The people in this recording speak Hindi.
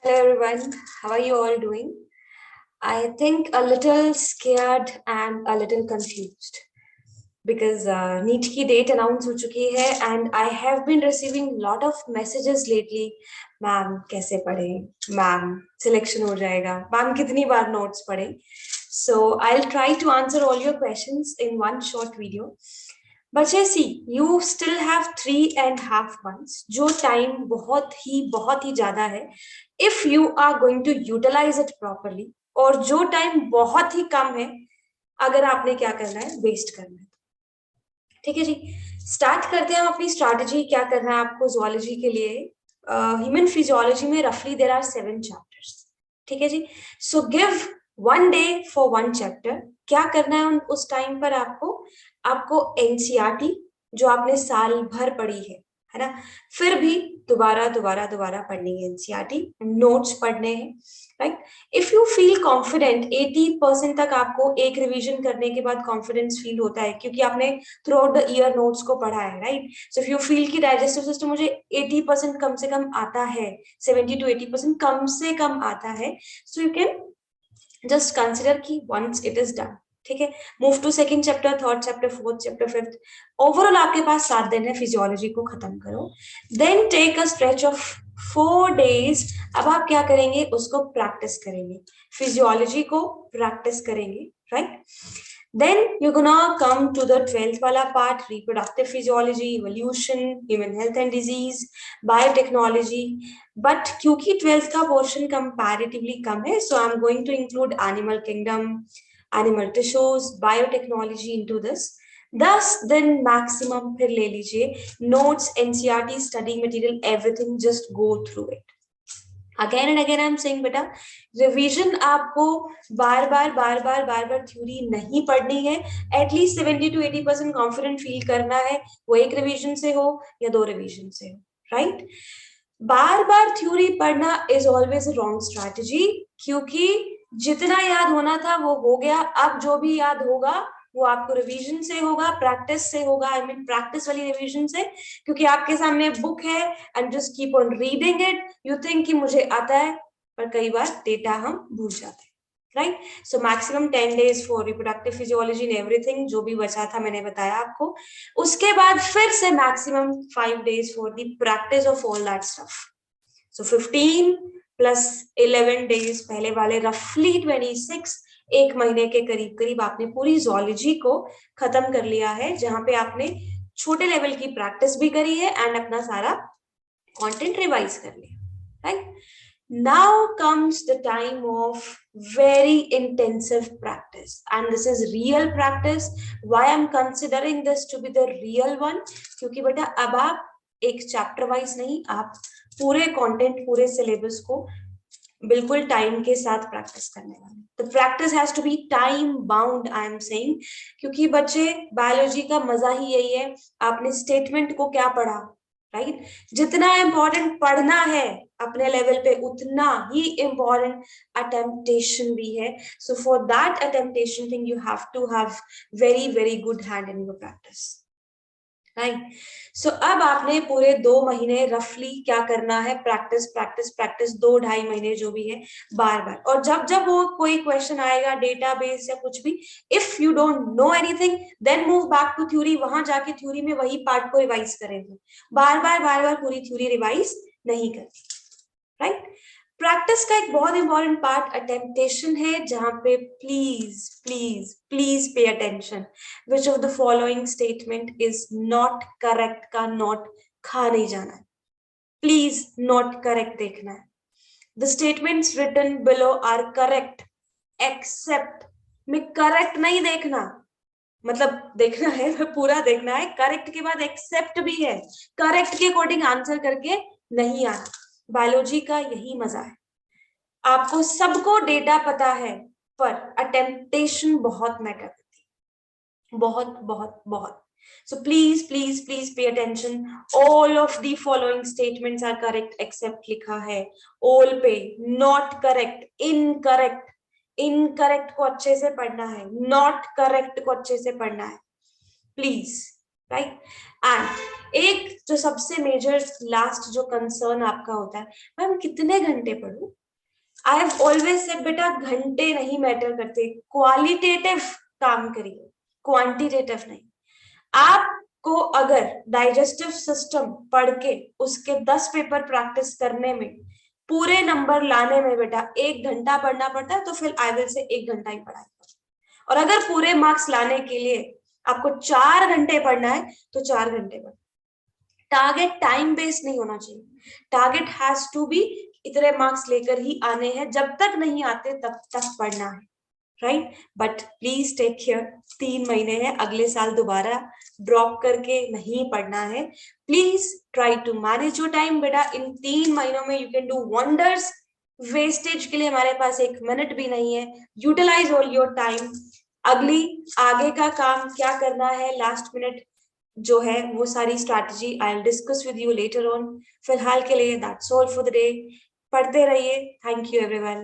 Hello everyone, how are you all doing? I think a little scared and a little confused because NEET की date announce हो चुकी है and I have been receiving lot of messages lately. Ma'am कैसे पढ़ें? मैम selection हो जाएगा? मैम कितनी बार notes पढ़ें? So I'll try to answer all your questions in one short video. बच्चे see you still have 3.5 months जो टाइम बहुत ही ज्यादा है if you are going to utilize it properly और जो टाइम बहुत ही कम है अगर आपने क्या करना है वेस्ट करना है। ठीक है जी, स्टार्ट करते हैं हम अपनी स्ट्रैटेजी। क्या करना है आपको जोलॉजी के लिए? ह्यूमन फिजियोलॉजी में रफली देयर आर 7 चैप्टर्स। ठीक है जी, so give 1 day for 1 chapter. क्या करना है उस टाइम पर आपको एनसीईआरटी जो आपने साल भर पढ़ी है ना, फिर भी दोबारा दोबारा दोबारा पढ़नी है एनसीईआरटी, नोट्स पढ़ने हैं, right. If you feel confident 80% तक आपको एक रिवीजन करने के बाद कॉन्फिडेंस फील होता है क्योंकि आपने through out the year notes को पढ़ा है, right. So if you feel कि डाइजेस्टिव सिस्टम मुझे 80% कम से कम आता है, 70 to 80% कम से कम आता है, so you can just consider कि वंस इट इज डन, ठीक है, move to second chapter, third chapter, fourth chapter, fifth. Overall आपके पास 7 दिन है, फिजियोलॉजी को खत्म करो। Then take a stretch of 4 days। अब आप क्या करेंगे? उसको प्रैक्टिस करेंगे, फिजियोलॉजी को प्रैक्टिस करेंगे, right. Then you're gonna come to the 12th wala part, reproductive physiology, evolution, human health and disease, biotechnology. But क्योंकि 12th का portion comparatively कम है, so I'm going to include animal kingdom, animal tissues, biotechnology into this. Thus, then maximum फिर ले लीजिए, notes, NCERT, study material, everything, just go through it. Again and again I am saying बेटा, रिवीजन आपको बार बार थ्योरी नहीं पढ़नी है। एटलीस्ट 70 to 80% कॉन्फिडेंट फील करना है, वो एक रिवीजन से हो या 2 रिवीजन से हो, राइट। बार बार थ्योरी पढ़ना is always a wrong strategy, क्योंकि जितना याद होना था वो हो गया। अब जो भी याद होगा वो आपको रिवीजन से होगा, प्रैक्टिस से होगा। आई मीन प्रैक्टिस वाली रिवीजन से, क्योंकि आपके सामने बुक है and just keep on reading it. You think कि मुझे आता है, पर कई बार डेटा हम भूल जाते हैं, right. So maximum 10 days for reproductive physiology and everything, जो भी बचा था मैंने बताया आपको। उसके बाद फिर से maximum 5 days for the practice of all that stuff. So 15 plus 11 days पहले वाले, रफली 26, एक महीने के करीब करीब आपने पूरी जोलॉजी को खत्म कर लिया है, जहां पे आपने छोटे लेवल की प्रैक्टिस भी करी है एंड अपना सारा कंटेंट रिवाइज कर लिया, right. Now comes the time of very intensive practice, and this is real practice. Why I'm considering this to be the real one? क्योंकि बेटा अब आप एक चैप्टर वाइज नहीं, आप पूरे कंटेंट, पूरे सिलेबस को बिल्कुल टाइम के साथ प्रैक्टिस करने वाले। The practice has to be time bound, I am saying, क्योंकि बच्चे बायोलॉजी का मजा ही यही है, आपने स्टेटमेंट को क्या पढ़ा, राइट। जितना इंपॉर्टेंट पढ़ना है अपने लेवल पे, उतना ही इंपॉर्टेंट अटेम्प्टेशन भी है। So for that attemptation thing you have to have very good hand in your practice, right. सो अब आपने पूरे 2 महीने रफली क्या करना है? प्रैक्टिस प्रैक्टिस प्रैक्टिस, 2-2.5 महीने जो भी है, बार बार। और जब जब वो कोई क्वेश्चन आएगा डेटाबेस या कुछ भी, if you don't know anything, then move back to theory. वहां जाके थ्योरी में वही पार्ट को रिवाइज करेंगे, बार बार पूरी थ्योरी रिवाइज नहीं करती, राइट। प्रैक्टिस का एक बहुत इंपॉर्टेंट पार्ट अटेम्प्टेशन है, जहां पे please please please pay attention. Which of the following statement is not correct का नॉट खा नहीं जाना है, प्लीज नॉट करेक्ट देखना है। The statements written below are correct except, में करेक्ट नहीं देखना, मतलब देखना है पूरा देखना है, करेक्ट के बाद एक्सेप्ट भी है, करेक्ट के अकॉर्डिंग आंसर करके नहीं आना। बायोलॉजी का यही मजा है, आपको सबको डेटा पता है, पर अटेम्प्टेशन बहुत मैटर करती है, बहुत। So please pay attention. All of the following statements are correct except लिखा है all पे, not correct, incorrect को अच्छे से पढ़ना है, not correct को अच्छे से पढ़ना है, प्लीज, राइट। एंड एक जो सबसे मेजर लास्ट जो कंसर्न आपका होता है, मैम कितने घंटे पढूं? आई हैव ऑलवेज सेड बेटा घंटे नहीं मैटर करते, क्वालिटेटिव काम करिए, क्वांटिटेटिव नहीं। आपको अगर डाइजेस्टिव सिस्टम पढ़ के उसके 10 पेपर प्रैक्टिस करने में, पूरे नंबर लाने में बेटा 1 घंटा पढ़ना पड़ता है, तो फिर आई विल से 1 घंटा ही पढ़ाई करो। और अगर पूरे मार्क्स लाने के लिए आपको 4 घंटे पढ़ना है तो 4 घंटे पढ़। टारगेट टाइम बेस्ड नहीं होना चाहिए, टारगेट हैज टू बी इतने मार्क्स लेकर ही आने हैं, जब तक नहीं आते तब तक पढ़ना है, right? But please take care, 3 महीने हैं, अगले साल दोबारा ड्रॉप करके नहीं पढ़ना है। Please try to manage your time बेटा, इन 3 महीनों में you can do wonders. Wastage के लिए हमारे पास 1 मिनट भी नहीं है, यूटिलाइज ऑल योर टाइम। अगली आगे का काम क्या करना है, लास्ट मिनट जो है वो सारी strategy I will discuss with you later on. फिलहाल के लिए that's all for the day. पढ़ते रहिए। Thank you everyone.